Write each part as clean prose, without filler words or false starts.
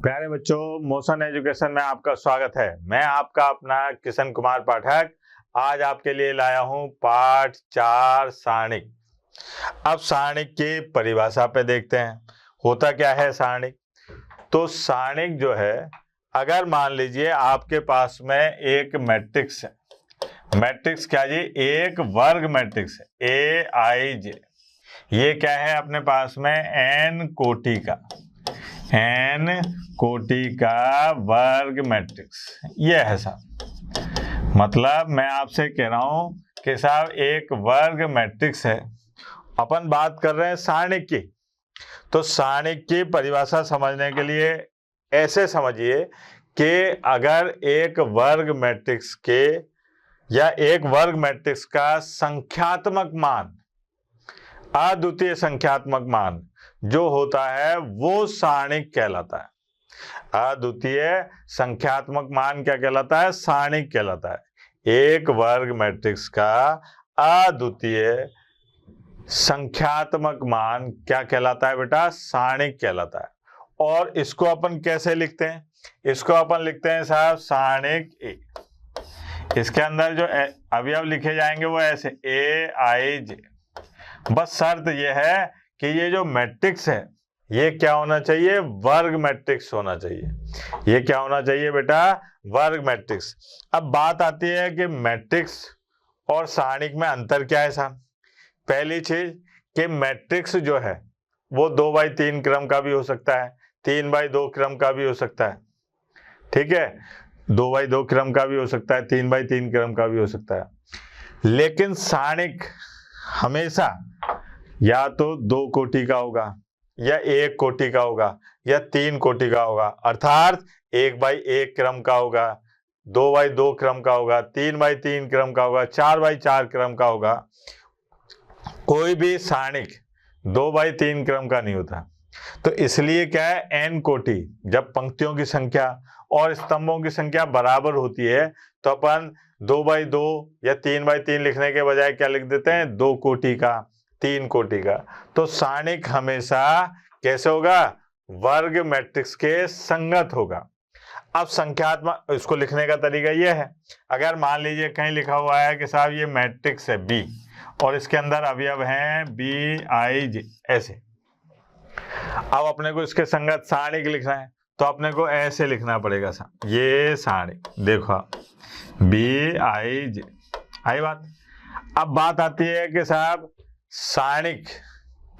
प्यारे बच्चों, motion education में आपका स्वागत है। मैं आपका अपना किशन कुमार पाठक आज आपके लिए लाया हूं पाठ 4 सारणिक। अब सारणिक की परिभाषा पे देखते हैं, होता क्या है सारणिक। तो सारणिक जो है, अगर मान लीजिए आपके पास में एक मैट्रिक्स है, मैट्रिक्स क्या जी, एक वर्ग मैट्रिक्स है AIJ। ये क्या है अपने पास में, n कोटि का वर्ग मैट्रिक्स। ये है साहब, मतलब मैं आपसे कह रहा हूं कि साहब एक वर्ग मैट्रिक्स है। अपन बात कर रहे हैं सारणिक की। तो सारणिक की परिभाषा समझने के लिए ऐसे समझिए कि अगर एक वर्ग मैट्रिक्स के या एक वर्ग मैट्रिक्स का संख्यात्मक मान, अद्वितीय संख्यात्मक मान जो होता है वो सारणिक कहलाता है। अद्वितीय संख्यात्मक मान क्या कहलाता है, सारणिक कहलाता है। एक वर्ग मैट्रिक्स का अद्वितीय संख्यात्मक मान क्या कहलाता है बेटा, सारणिक कहलाता है। और इसको अपन कैसे लिखते हैं, इसको अपन लिखते हैं साहब सारणिक A। इसके अंदर जो अवयव लिखे जाएंगे वो ऐसे AIJ। बस शर्त यह है कि ये जो मैट्रिक्स है ये क्या होना चाहिए, वर्ग मैट्रिक्स होना चाहिए। ये क्या होना चाहिए बेटा, वर्ग मैट्रिक्स। अब बात आती है कि मैट्रिक्स और सारणिक में अंतर क्या है साहब। पहली चीज कि मैट्रिक्स जो है वो 2x3 क्रम का भी हो सकता है, 3x2 क्रम का भी हो सकता है। ठीक है, 2x2 क्रम का भी हो सकता है, 3x3 क्रम का भी हो सकता है। लेकिन सारणिक हमेशा या तो 2 कोटि का होगा, या 1 कोटि का होगा, या 3 कोटि का होगा। अर्थात 1x1 क्रम का होगा, 2x2 क्रम का होगा, 3x3 क्रम का होगा, 4x4 क्रम का होगा। कोई भी सारणिक 2x3 क्रम का नहीं होता। तो इसलिए क्या है, n कोटि, जब पंक्तियों की संख्या और स्तंभों की संख्या बराबर होती है तो अपन 2x2 या 3x3 लिखने के बजाय क्या लिख देते हैं, 2 कोटि का, 3 कोटि का। तो सारणिक हमेशा कैसे होगा, वर्ग मैट्रिक्स के संगत होगा। अब संख्यात्मक इसको लिखने का तरीका यह है, अगर मान लीजिए कहीं लिखा हुआ है कि साहब ये मैट्रिक्स है B और इसके अंदर अवयव हैं BIJ ऐसे। अब अपने को इसके संगत सारणिक लिखना है तो अपने को ऐसे लिखना पड़ेगा साहब, ये सारणिक देखो BIJ। आई बात। अब बात आती है कि साहब सारणिक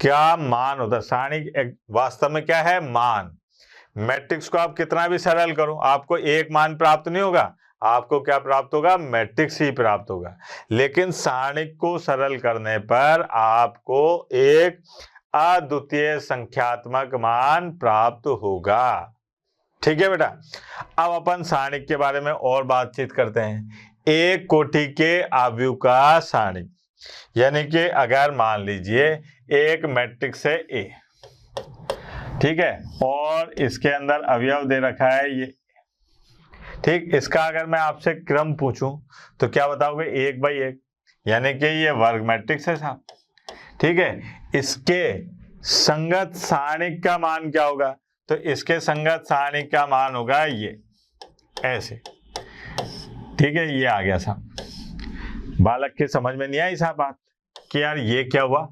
क्या मान होता है। सारणिक वास्तव में क्या है, मान। मैट्रिक्स को आप कितना भी सरल करो आपको एक मान प्राप्त नहीं होगा, आपको क्या प्राप्त होगा, मैट्रिक्स ही प्राप्त होगा। लेकिन सारणिक को सरल करने पर आपको एक अद्वितीय संख्यात्मक मान प्राप्त होगा। ठीक है बेटा। अब अपन सारणिक के बारे में और बातचीत करते हैं। एक कोटि के अवयव का सारणिक, यानी कि अगर मान लीजिए एक मैट्रिक्स है A, ठीक है, और इसके अंदर अवयव दे रखा है ये, ठीक। इसका अगर मैं आपसे क्रम पूछूं तो क्या बताओगे, 1x1, यानी कि ये वर्ग मैट्रिक्स है साहब। ठीक है, इसके संगत सारणिक का मान क्या होगा, तो इसके संगत सारणिक का मान होगा ये ऐसे। ठीक है, ये आ गया साहब। बालक के समझ में नहीं आई साहब बात कि यार ये क्या हुआ।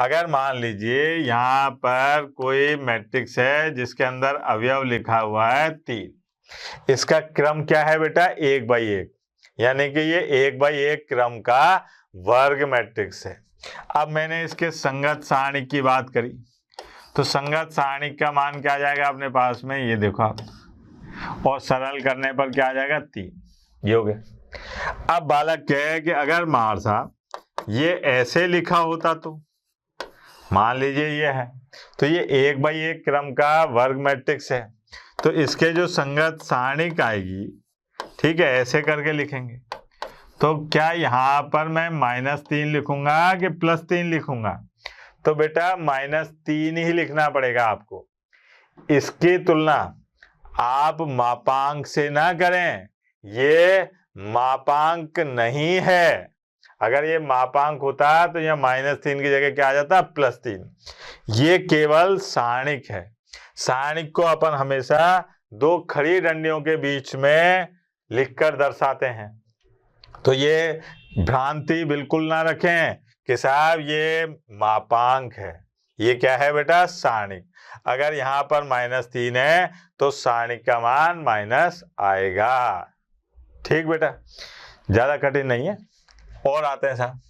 अगर मान लीजिए यहाँ पर कोई मैट्रिक्स है जिसके अंदर अवयव लिखा हुआ है 3, इसका क्रम क्या है बेटा, 1x1, यानी कि ये 1x1 क्रम का वर्ग मैट्रिक्स है। अब मैंने इसके संगत सारणिक की बात करी तो संगत सारणिक का मान क्या आ जाएगा अपने पास में, ये देखो आप, और सरल करने पर क्या आ जाएगा, 3। ये हो गया। अब बालक कहे कि अगर मार साहब ये ऐसे लिखा होता तो, मान लीजिए ये है, तो ये 1x1 क्रम का वर्ग मैट्रिक्स है, तो इसके जो संगत सारणिक आएगी, ठीक है, ऐसे करके लिखेंगे। तो क्या यहाँ पर मैं -3 लिखूंगा कि +3 लिखूंगा, तो बेटा -3 ही लिखना पड़ेगा आपको। इसकी तुलना आप मापांक से ना करें, ये मापांक नहीं है। अगर ये मापांक होता तो यह -3 की जगह क्या आ जाता, +3। ये केवल सारणिक है। सारणिक को अपन हमेशा दो खड़ी डंडियों के बीच में लिखकर दर्शाते हैं। तो ये भ्रांति बिल्कुल ना रखें कि साहब ये मापांक है। ये क्या है बेटा? सारणिक। अगर यहाँ पर -3 है तो सारणिक का मान माइनस आएगा। ठीक बेटा, ज्यादा कठिन नहीं है। और आते हैं साहब,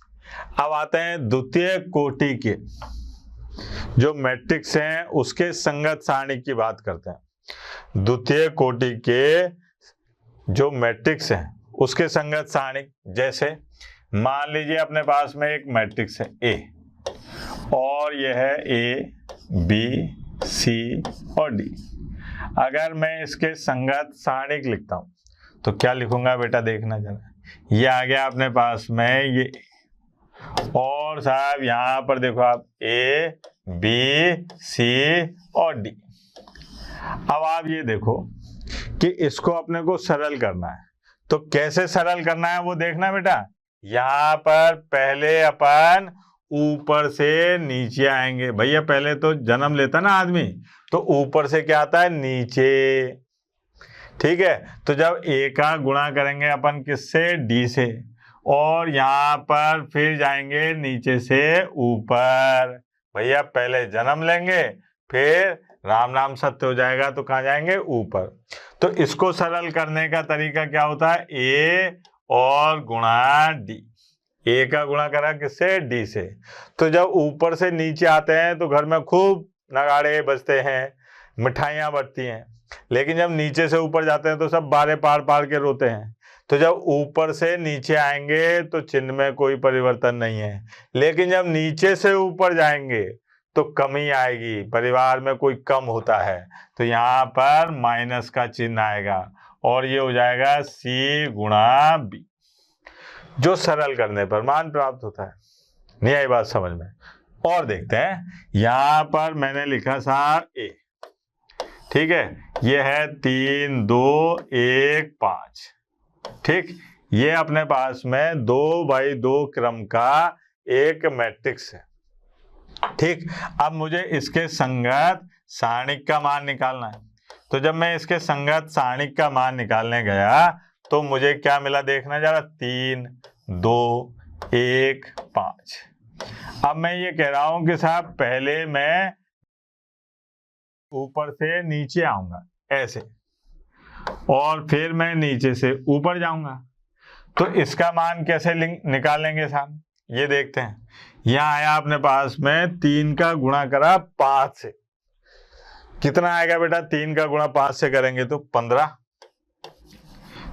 अब आते हैं द्वितीय कोटि के जो मैट्रिक्स हैं उसके संगत सारणी की बात करते हैं। द्वितीय कोटि के जो मैट्रिक्स हैं उसके संगत सारणी, जैसे मान लीजिए अपने पास में एक मैट्रिक्स है ए और यह है ए, बी, सी और डी। अगर मैं इसके संगत सारणिक लिखता हूं तो क्या लिखूंगा बेटा? देखना जरा, ये आ गया अपने पास में ये, और साहब यहां पर देखो आप ए, बी, सी और डी। अब आप ये देखो कि इसको अपने को सरल करना है, तो कैसे सरल करना है वो देखना बेटा। यहां पर पहले अपन ऊपर से नीचे आएंगे। भैया पहले तो जन्म लेता ना आदमी, तो ऊपर से क्या आता है? नीचे। ठीक है, तो जब ए का गुणा करेंगे अपन किससे? डी से, और यहाँ पर फिर जाएंगे नीचे से ऊपर। भैया पहले जन्म लेंगे फिर राम नाम सत्य हो जाएगा तो कहाँ जाएंगे? ऊपर। तो इसको सरल करने का तरीका क्या होता है? ए और गुणा डी। ए का गुणा करा किससे? डी से। तो जब ऊपर से नीचे आते हैं तो घर में खूब नगाड़े बजते हैं, मिठाइयाँ बटती हैं, लेकिन जब नीचे से ऊपर जाते हैं तो सब बारे पार पार के रोते हैं। तो जब ऊपर से नीचे आएंगे तो चिन्ह में कोई परिवर्तन नहीं है, लेकिन जब नीचे से ऊपर जाएंगे तो कमी आएगी, परिवार में कोई कम होता है, तो यहाँ पर माइनस का चिन्ह आएगा और ये हो जाएगा सी गुणा बी, जो सरल करने पर मान प्राप्त होता है। नहीं आई बात समझ में? और देखते हैं, यहाँ पर मैंने लिखा था ए, ठीक है, ये है 3, 2, 1, 5। ठीक, ये अपने पास में 2x2 क्रम का एक मैट्रिक्स है। ठीक, अब मुझे इसके संगत सारणिक का मान निकालना है। तो जब मैं इसके संगत सारणिक का मान निकालने गया तो मुझे क्या मिला? देखना जरा, 3, 2, 1, 5। अब मैं ये कह रहा हूं कि साहब पहले मैं ऊपर से नीचे आऊंगा ऐसे, और फिर मैं नीचे से ऊपर जाऊंगा। तो इसका मान कैसे निकालेंगे साहब? ये देखते हैं। यहाँ आया अपने पास में 3 का गुणा करा 5 से, कितना आएगा बेटा? 3 का गुणा 5 से करेंगे तो 15।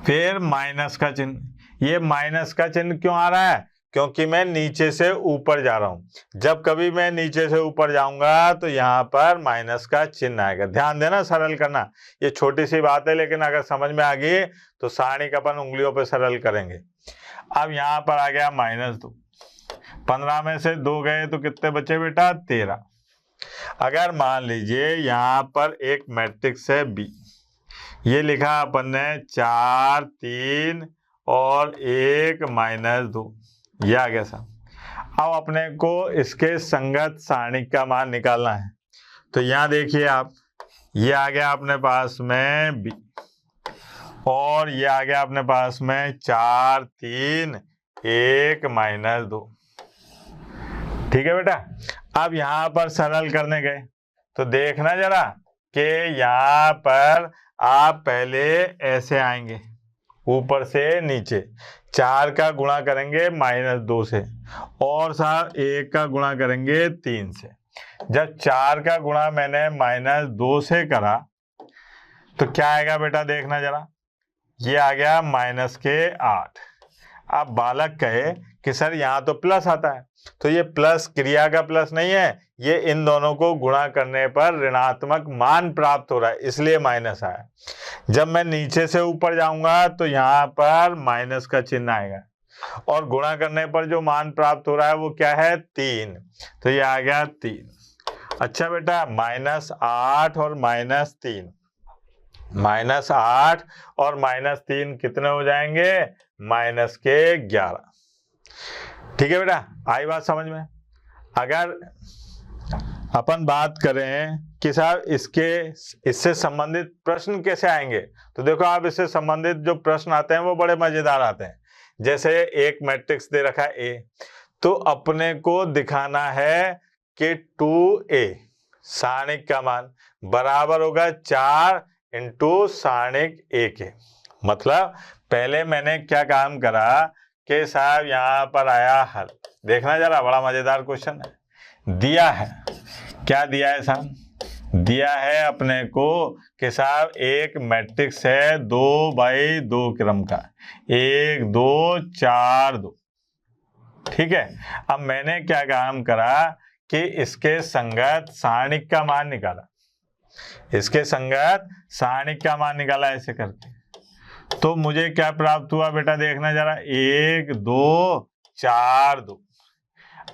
फिर माइनस का चिन्ह। ये माइनस का चिन्ह क्यों आ रहा है? क्योंकि मैं नीचे से ऊपर जा रहा हूं। जब कभी मैं नीचे से ऊपर जाऊंगा तो यहाँ पर माइनस का चिन्ह आएगा। ध्यान देना, सरल करना। ये छोटी सी बात है, लेकिन अगर समझ में आ गई तो सारणी का अपन उंगलियों पे सरल करेंगे। अब यहाँ पर आ गया -2, 15 में से 2 गए तो कितने बचे बेटा? 13। अगर मान लीजिए यहाँ पर एक मैट्रिक्स है बी, ये लिखा अपन ने 4, 3 और 1 -2, ये आ गया साहब। अब अपने को इसके संगत सारणिक का मान निकालना है। तो यहाँ देखिए आप, ये आ गया अपने पास में बी, और ये आ गया अपने पास में 4, 3, 1 -2। ठीक है बेटा, अब यहाँ पर सरल करने गए तो देखना जरा कि यहाँ पर आप पहले ऐसे आएंगे ऊपर से नीचे, 4 का गुणा करेंगे -2 से, और साहब 1 का गुणा करेंगे 3 से। जब 4 का गुणा मैंने -2 से करा तो क्या आएगा बेटा? देखना जरा, ये आ गया -8। अब बालक कहे कि सर यहाँ तो प्लस आता है, तो ये प्लस क्रिया का प्लस नहीं है, ये इन दोनों को गुणा करने पर ऋणात्मक मान प्राप्त हो रहा है, इसलिए माइनस आया। जब मैं नीचे से ऊपर जाऊंगा तो यहाँ पर माइनस का चिन्ह आएगा, और गुणा करने पर जो मान प्राप्त हो रहा है वो क्या है? 3। तो ये आ गया 3। अच्छा बेटा, -8 और -3, -8 और -3 कितने हो जाएंगे? -11। ठीक है बेटा, आई बात समझ में? अगर अपन बात करें कि साहब इससे संबंधित प्रश्न कैसे आएंगे। तो देखो आप, इससे संबंधित जो प्रश्न आते हैं वो बड़े मजेदार आते हैं। जैसे एक मैट्रिक्स दे रखा है ए, तो अपने को दिखाना है कि 2a सारणिक का मान बराबर होगा 4 इंटू सारणिक a के। मतलब पहले मैंने क्या काम करा कि साहब यहाँ पर आया हल। देखना जरा, बड़ा मजेदार क्वेश्चन है। दिया है, क्या दिया है साहब, दिया है अपने को कि साहब एक मैट्रिक्स है 2x2 क्रम का, 1 2 4 2। ठीक है, अब मैंने क्या काम करा कि इसके संगत सारणिक का मान निकाला, इसके संगत सारणिक का मान निकाला ऐसे करके। तो मुझे क्या प्राप्त हुआ बेटा, देखना जरा, 1 2 4 2।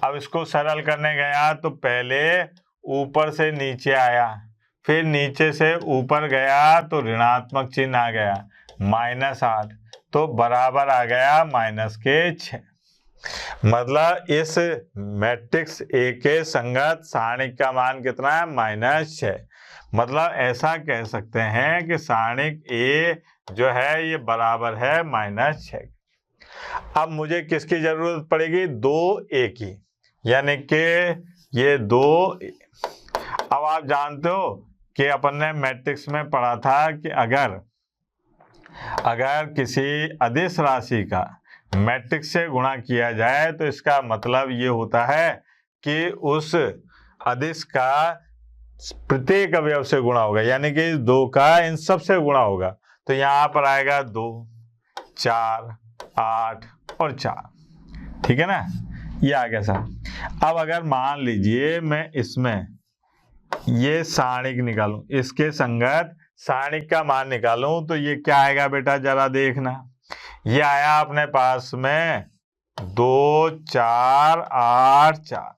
अब इसको सरल करने गया तो पहले ऊपर से नीचे आया, फिर नीचे से ऊपर गया तो ऋणात्मक चिन्ह आ गया, -8, तो बराबर आ गया -6। मतलब इस मैट्रिक्स ए के संगत सारणिक का मान कितना है, -6। मतलब ऐसा कह सकते हैं कि सारणिक ए जो है ये बराबर है -6। अब मुझे किसकी जरूरत पड़ेगी, 2a की, यानी कि ये 2a। अब आप जानते हो कि अपन ने मैट्रिक्स में पढ़ा था कि अगर किसी अदिश राशि का मैट्रिक्स से गुणा किया जाए तो इसका मतलब ये होता है कि उस अदिश का प्रत्येक अवयव से गुणा होगा, यानी कि 2 का इन सब से गुणा होगा। तो यहाँ पर आएगा 2 4 8 और 4। ठीक है ना, ये आ गया साहब। अब अगर मान लीजिए मैं इसमें ये सारणिक निकालूं, इसके संगत सारणिक का मान निकालूं, तो ये क्या आएगा बेटा, जरा देखना। ये आया अपने पास में 2 4 8 4।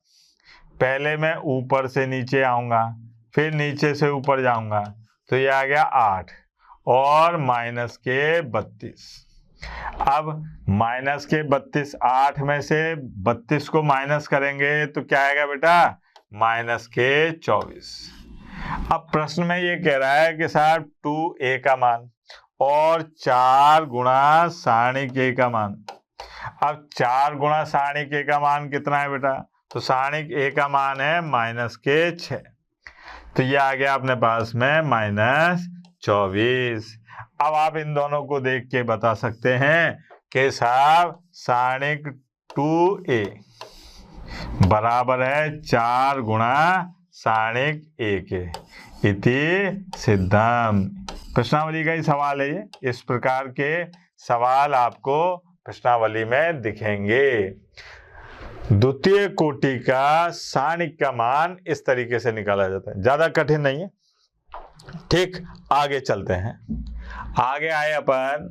पहले मैं ऊपर से नीचे आऊंगा, फिर नीचे से ऊपर जाऊंगा, तो ये आ गया 8 और -32। अब -32, 8 में से 32 को माइनस करेंगे तो क्या आएगा बेटा, -24। अब प्रश्न में ये कह रहा है कि साहब 2a का मान और 4 गुणा सारणिक a का मान। अब 4 गुणा सारणिक a का मान कितना है बेटा, तो सारणिक a का मान है -6, तो ये आ गया अपने पास में -24। अब आप इन दोनों को देख के बता सकते हैं कि साहब सारणिक 2a बराबर है 4 गुणा सारणिक a के, इति सिद्धम। प्रश्नावली का ही सवाल है ये। इस प्रकार के सवाल आपको प्रश्नावली में दिखेंगे। द्वितीय कोटि का सारणिक का मान इस तरीके से निकाला जाता है, ज्यादा कठिन नहीं है। ठीक, आगे चलते हैं। आगे आए अपन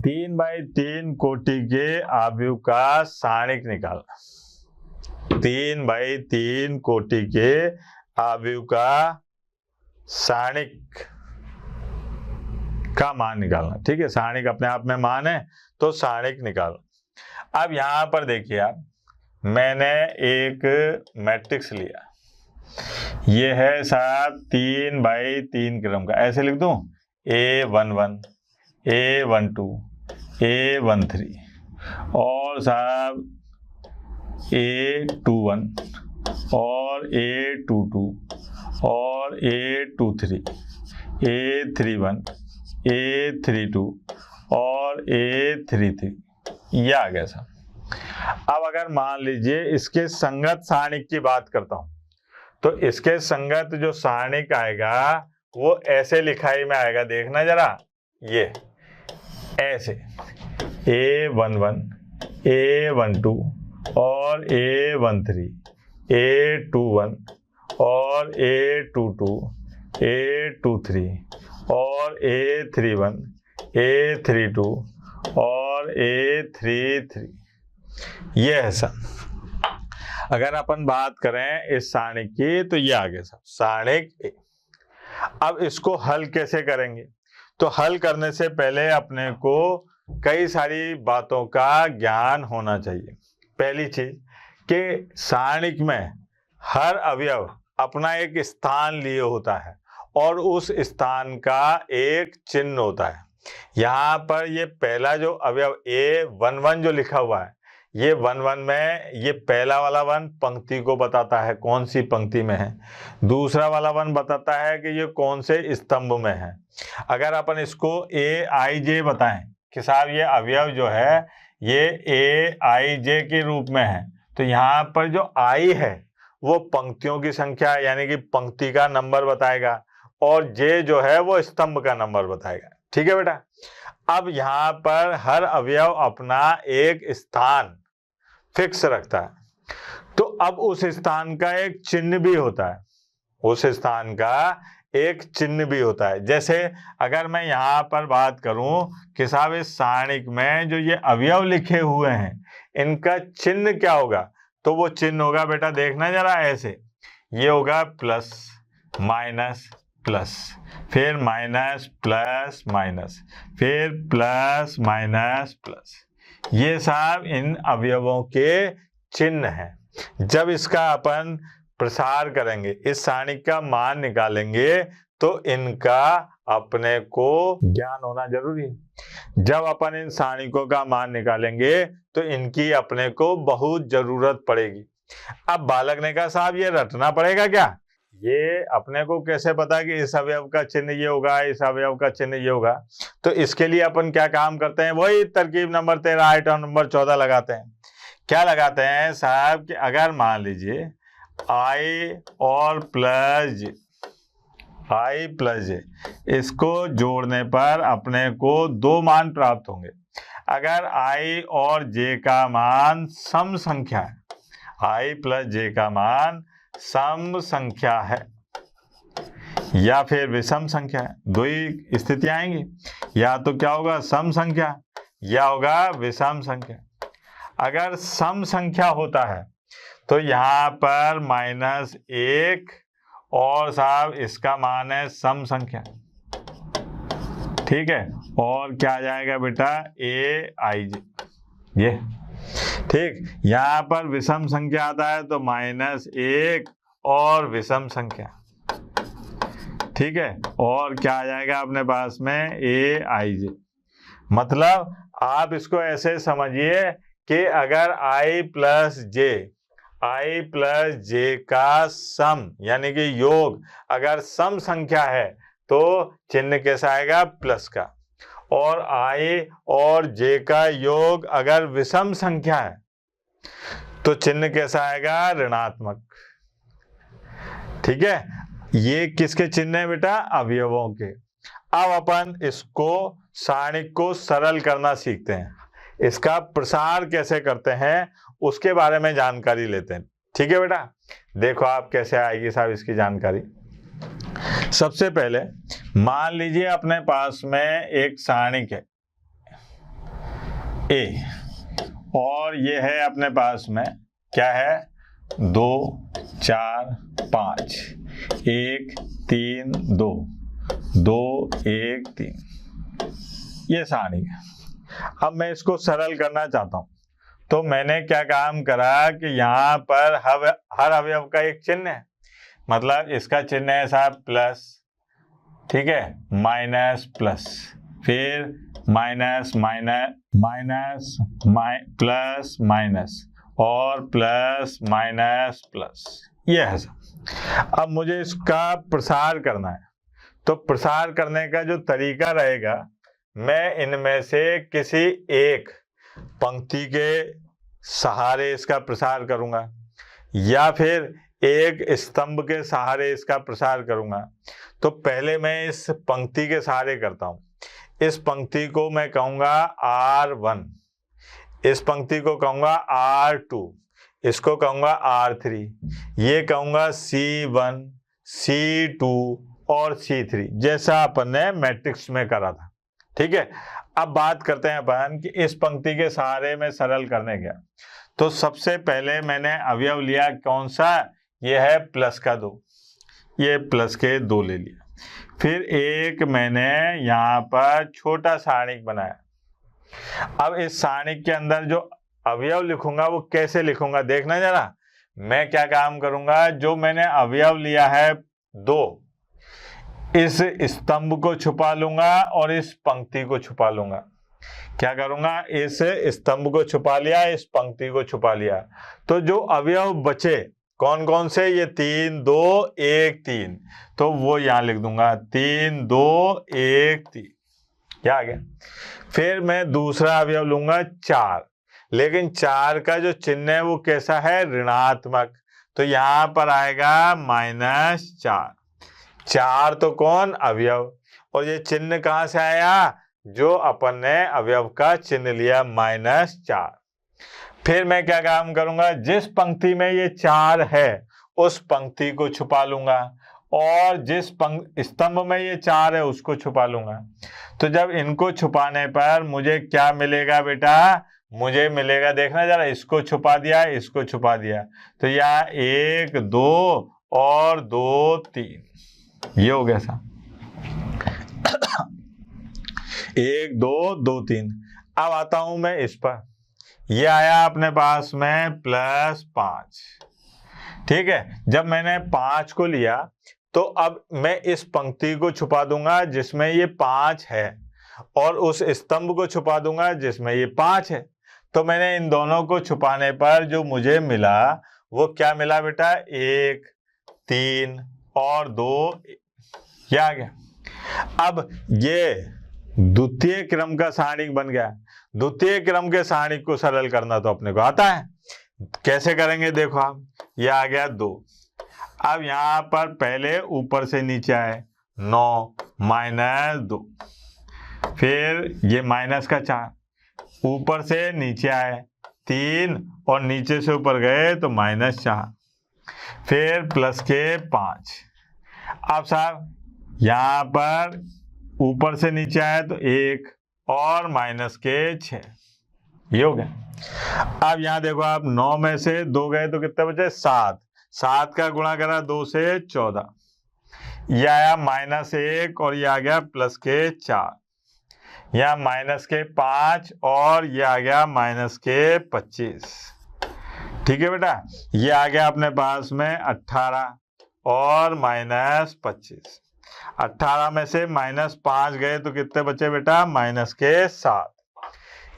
3x3 कोटि के अवयव का सारणिक निकालना। 3x3 कोटि के अवयव का सारणिक का मान निकालना। ठीक है, सारणिक अपने आप में मान है तो सारणिक निकालना। अब यहां पर देखिए आप, मैंने एक मैट्रिक्स लिया, ये है साहब 3x3 क्रम का, ऐसे लिख दूं, A11 A12 A13 और साहब A21 और A22 और A23 A31 A32 और A33, ये आ गया साहब। अब अगर मान लीजिए इसके संगत सारणिक की बात करता हूं, तो इसके संगत जो सारणिक आएगा वो ऐसे लिखाई में आएगा, देखना जरा, ये ऐसे A11 A12 और A13 A21 और A22 A23 और A31 A32 और A33, ये है सब। अगर अपन बात करें इस सारणिक की तो ये आ गया सब सारणिक ए। अब इसको हल कैसे करेंगे, तो हल करने से पहले अपने को कई सारी बातों का ज्ञान होना चाहिए। पहली चीज कि सारणिक में हर अवयव अपना एक स्थान लिए होता है और उस स्थान का एक चिन्ह होता है। यहाँ पर ये पहला जो अवयव A11 जो लिखा हुआ है, ये 1 में ये पहला वाला 1 पंक्ति को बताता है कौन सी पंक्ति में है, दूसरा वाला 1 बताता है कि ये कौन से स्तंभ में है। अगर अपन इसको AIJ बताएं कि साहब ये अवयव जो है ये AIJ के रूप में है, तो यहाँ पर जो I है वो पंक्तियों की संख्या यानी कि पंक्ति का नंबर बताएगा और J जो है वो स्तंभ का नंबर बताएगा। ठीक है बेटा। अब यहाँ पर हर अवयव अपना एक स्थान फिक्स रखता है, तो अब उस स्थान का एक चिन्ह भी होता है, उस स्थान का एक चिन्ह भी होता है। जैसे अगर मैं यहाँ पर बात करूं कि साहब इस सारणिक में जो ये अवयव लिखे हुए हैं इनका चिन्ह क्या होगा, तो वो चिन्ह होगा बेटा देखना जरा ऐसे, ये होगा प्लस माइनस प्लस, फिर माइनस प्लस माइनस, फिर प्लस माइनस प्लस। ये साहब इन अवयवों के चिन्ह हैं। जब इसका अपन प्रसार करेंगे, इस सारणी का मान निकालेंगे, तो इनका अपने को ज्ञान होना जरूरी है। जब अपन इन सारणिकों का मान निकालेंगे तो इनकी अपने को बहुत जरूरत पड़ेगी। अब बालक ने कहा साहब ये रटना पड़ेगा क्या, ये अपने को कैसे पता कि इस अवयव का चिन्ह ये होगा, इस अवयव का चिन्ह ये होगा। तो इसके लिए अपन क्या काम करते हैं, वही तरकीब नंबर 13 आइटम नंबर 14 लगाते हैं। क्या लगाते हैं साहब कि अगर मान लीजिए I और प्लस I प्लस J, इसको जोड़ने पर अपने को 2 मान प्राप्त होंगे। अगर I और J का मान सम संख्या है, I प्लस J का मान सम संख्या है या फिर विषम संख्या है, दो ही स्थितियां आएंगी, या तो क्या होगा सम संख्या या होगा विषम संख्या। अगर सम संख्या होता है तो यहाँ पर -1 और साहब इसका मान है सम संख्या, ठीक है, और क्या आ जाएगा बेटा AIJ ये, ठीक। यहाँ पर विषम संख्या आता है तो -1 और विषम संख्या, ठीक है, और क्या आ जाएगा अपने पास में AIJ। मतलब आप इसको ऐसे समझिए कि अगर I प्लस J का सम यानी कि योग अगर सम संख्या है तो चिन्ह कैसा आएगा प्लस का, और I और J का योग अगर विषम संख्या है तो चिन्ह कैसा आएगा ऋणात्मक। ठीक है, ये किसके चिन्ह है बेटा, अवयवों के। अब अपन इसको सारणिक को सरल करना सीखते हैं, इसका प्रसार कैसे करते हैं उसके बारे में जानकारी लेते हैं। ठीक है बेटा, देखो आप कैसे आएगी साहब इसकी जानकारी। सबसे पहले मान लीजिए अपने पास में एक सारणिक है A और ये है अपने पास में क्या है 2 4 5 1 3 2 2 1 3, ये सारणिक है। अब मैं इसको सरल करना चाहता हूं, तो मैंने क्या काम करा कि यहाँ पर हर अवयव का एक चिन्ह है, मतलब इसका चिन्ह है साहब प्लस, ठीक है, माइनस प्लस, फिर minus minus minus plus minus और प्लस माइनस प्लस, ये है सब। अब मुझे इसका प्रसार करना है, तो प्रसार करने का जो तरीका रहेगा, मैं इनमें से किसी एक पंक्ति के सहारे इसका प्रसार करूंगा या फिर एक स्तंभ के सहारे इसका प्रसार करूंगा। तो पहले मैं इस पंक्ति के सहारे करता हूं। इस पंक्ति को मैं कहूंगा R1, इस पंक्ति को कहूंगा R2, इसको कहूंगा R3, ये कहूंगा C1, C2 और C3, जैसा अपन ने मैट्रिक्स में करा था। ठीक है, अब बात करते हैं अपन कि इस पंक्ति के सहारे में सरल करने गया, तो सबसे पहले मैंने अवयव लिया कौन सा, ये है प्लस का 2, ये प्लस के 2 ले लिया। फिर एक मैंने यहाँ पर छोटा सारणिक बनाया। अब इस सारणिक के अंदर जो अवयव लिखूंगा वो कैसे लिखूंगा देखना जरा। मैं क्या काम करूंगा, जो मैंने अवयव लिया है 2, इस स्तंभ को छुपा लूंगा और इस पंक्ति को छुपा लूंगा। क्या करूंगा, इस स्तंभ को छुपा लिया, इस पंक्ति को छुपा लिया, तो जो अवयव बचे कौन कौन से, ये 3 2 1 3, तो वो यहां लिख दूंगा 3 2 1 3। क्या आ गया। फिर मैं दूसरा अवयव लूंगा 4, लेकिन 4 का जो चिन्ह है वो कैसा है, ऋणात्मक, तो यहां पर आएगा -4। 4 तो कौन, अवयव, और ये चिन्ह कहां से आया, जो अपन ने अवयव का चिन्ह लिया -4। फिर मैं क्या काम करूंगा, जिस पंक्ति में ये 4 है उस पंक्ति को छुपा लूंगा, और जिस स्तंभ में ये 4 है उसको छुपा लूंगा। तो जब इनको छुपाने पर मुझे क्या मिलेगा बेटा, मुझे मिलेगा, देखना जरा, इसको छुपा दिया, इसको छुपा दिया, तो यहाँ 1 2 और 2 3, ये हो गया सा 1 2 2 3। अब आता हूं मैं इस पर, ये आया अपने पास में +5। ठीक है, जब मैंने 5 को लिया तो अब मैं इस पंक्ति को छुपा दूंगा जिसमें ये 5 है, और उस स्तंभ को छुपा दूंगा जिसमें ये 5 है। तो मैंने इन दोनों को छुपाने पर जो मुझे मिला वो क्या मिला बेटा, 1 3 और 2, ये आ गया। अब ये द्वितीय क्रम का सारणिक बन गया। द्वितीय क्रम के सारणिक को सरल करना तो अपने को आता है, कैसे करेंगे देखो आप, ये आ गया 2। अब यहां पर पहले ऊपर से नीचे आए 9 -2, फिर ये माइनस का 4, ऊपर से नीचे आए 3 और नीचे से ऊपर गए तो -4, फिर प्लस के 5। अब साहब यहां पर ऊपर से नीचे आए तो 1 और माइनस के 6, ये हो गया। अब यहां देखो आप, 9 में से 2 गए तो कितने बचे, 7, 7 का गुणा करा 2 से 14, ये आया -1 और ये आ गया प्लस के 4, यहाँ माइनस के 5 और ये आ गया माइनस के 25। ठीक है बेटा, ये आ गया अपने पास में 18 और -25। 18 में से -5 गए तो कितने बचे बेटा, माइनस के 7।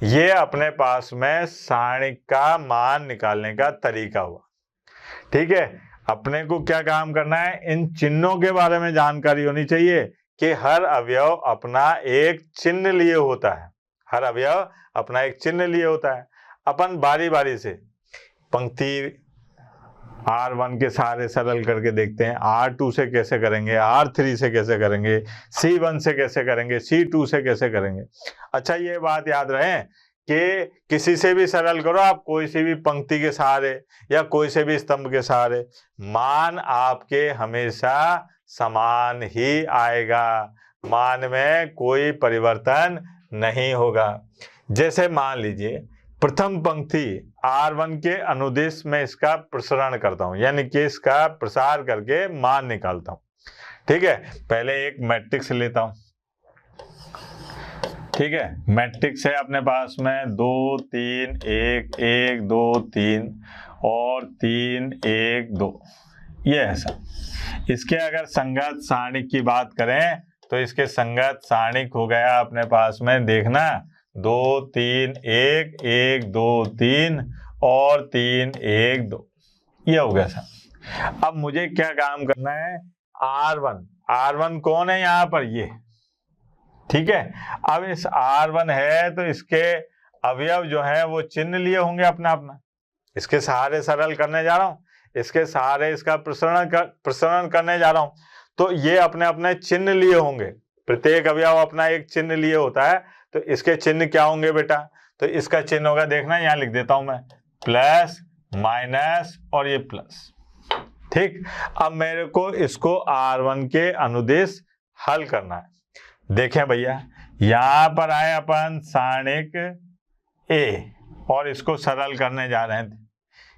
ये अपने पास में सारणिक का मान निकालने का तरीका हुआ। ठीक है, अपने को क्या काम करना है, इन चिन्हों के बारे में जानकारी होनी चाहिए कि हर अवयव अपना एक चिन्ह लिए होता है, हर अवयव अपना एक चिन्ह लिए होता है। अपन बारी बारी से पंक्ति R1 के सारे सरल करके देखते हैं, R2 से कैसे करेंगे, R3 से कैसे करेंगे, C1 से कैसे करेंगे, C2 से कैसे करेंगे। अच्छा, ये बात याद रहे कि किसी से भी सरल करो आप, कोई सी भी पंक्ति के सहारे या कोई से भी स्तंभ के सहारे, मान आपके हमेशा समान ही आएगा, मान में कोई परिवर्तन नहीं होगा। जैसे मान लीजिए प्रथम पंक्ति R1 के अनुदिश में इसका प्रसरण करता हूं, यानी कि इसका प्रसार करके मान निकालता हूं। ठीक है, पहले एक मैट्रिक्स लेता हूं। ठीक है, मैट्रिक्स है अपने पास में 2 3 1 1 2 3 और 3 1 2, ये ऐसा। इसके अगर संगत सारणिक की बात करें तो इसके संगत सारणिक हो गया अपने पास में, देखना 2 3 1 1 2 3 और 3 1 2, ये हो गया सर। अब मुझे क्या काम करना है, R1 कौन है यहाँ पर, ये। ठीक है, अब इस R1 है तो इसके अवयव जो है वो चिन्ह लिए होंगे अपना अपना, इसके सहारे सरल करने जा रहा हूं, इसके सहारे इसका प्रसरण करने जा रहा हूं, तो ये अपने अपने चिन्ह लिए होंगे, प्रत्येक अवयव अपना एक चिन्ह लिए होता है। तो इसके चिन्ह क्या होंगे बेटा, तो इसका चिन्ह होगा, देखना यहाँ लिख देता हूं मैं, प्लस माइनस और ये प्लस। ठीक, अब मेरे को इसको R1 के अनुदिश हल करना है। देखें भैया, यहां पर आए अपन सारणिक A और इसको सरल करने जा रहे हैं,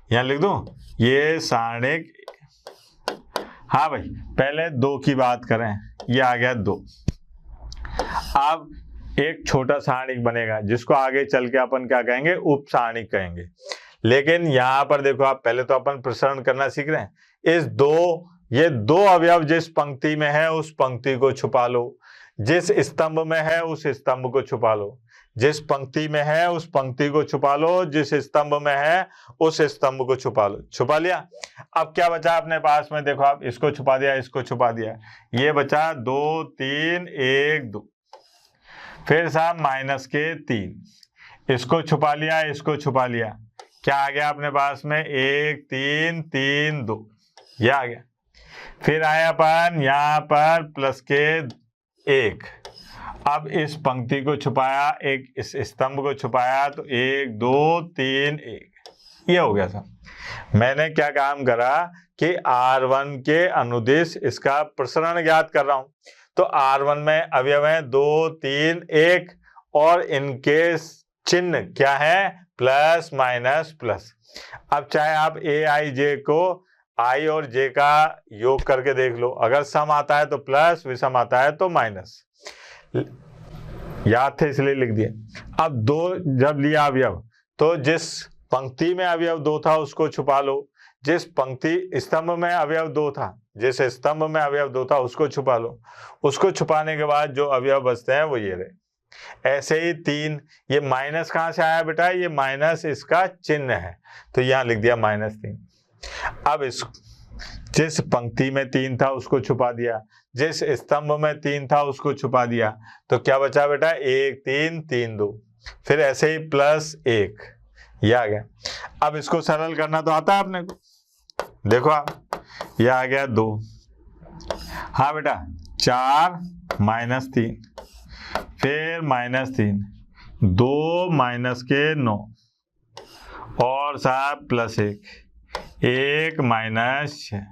यहां लिख दूं ये सारणिक। हाँ भाई, पहले 2 की बात करें, ये आ गया 2। अब एक छोटा सारणिक बनेगा जिसको आगे चल के अपन क्या कहेंगे, उप सारणिक कहेंगे। लेकिन यहाँ पर देखो आप, पहले तो अपन प्रसरण करना सीख रहे हैं। ये दो अवयव जिस पंक्ति में है उस पंक्ति को छुपा लो, जिस स्तंभ में है उस स्तंभ को छुपा लो, जिस पंक्ति में है उस पंक्ति को छुपा लो, जिस स्तंभ में है उस स्तंभ को छुपा लो। छुपा लिया। अब क्या बचा अपने पास में, देखो आप, इसको छुपा दिया, इसको छुपा दिया, ये बचा 2 3 1 2, फिर साहब माइनस के 3, इसको छुपा लिया, इसको छुपा लिया, क्या आ गया अपने पास में 1 3 3 2, ये आ गया। फिर आया अपन यहाँ पर प्लस के 1, अब इस पंक्ति को छुपाया, एक इस स्तंभ को छुपाया, तो 1 2 3 1, ये हो गया सब। मैंने क्या काम करा कि R1 के अनुदिश इसका प्रसरण ज्ञात कर रहा हूं। तो R1 में अवयव है 2 3 1 और इनके चिन्ह क्या है, प्लस माइनस प्लस। अब चाहे आप AIJ को I और J का योग करके देख लो, अगर सम आता है तो प्लस, विषम आता है तो माइनस। याद थे इसलिए लिख दिया। अब 2 जब लिया अवयव, तो जिस पंक्ति में अवयव 2 था उसको छुपा लो, जिस पंक्ति स्तंभ में अवयव 2 था, जिस स्तंभ में अवयव 2 था उसको छुपा लो। उसको छुपाने के बाद जो अवयव बचते हैं वो ये रहे। ऐसे ही 3, ये माइनस कहाँ से आया बेटा, ये माइनस इसका चिन्ह है, तो यहाँ लिख दिया -3। अब इस जिस पंक्ति में 3 था उसको छुपा दिया, जिस स्तंभ में 3 था उसको छुपा दिया, तो क्या बचा बेटा 1 3 3 2, फिर ऐसे ही +1, ये आ गया। अब इसको सरल करना तो आता है अपने को, देखो आप, ये आ गया 2, हाँ बेटा 4 -3, फिर -3, 2 माइनस के 9 और साहब +1, 1 -6,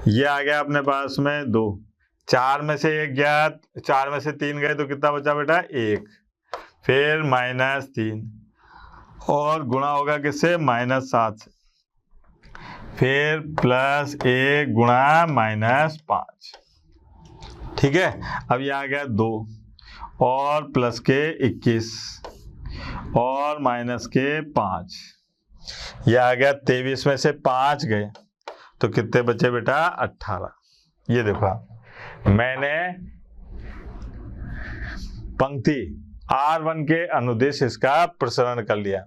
ये आ गया अपने पास में 2, 4 में से 1 गया, 4 में से 3 गए तो कितना बचा बेटा 1, फिर -3 और गुणा होगा किससे, -7 से, फिर +1 गुणा -5, ठीक है। अब ये आ गया 2 और प्लस के 21 और माइनस के 5, ये आ गया 23 में से 5 गए तो कितने बचे बेटा 18। ये देखो आप, मैंने पंक्ति R1 के अनुदिश इसका प्रसरण कर लिया।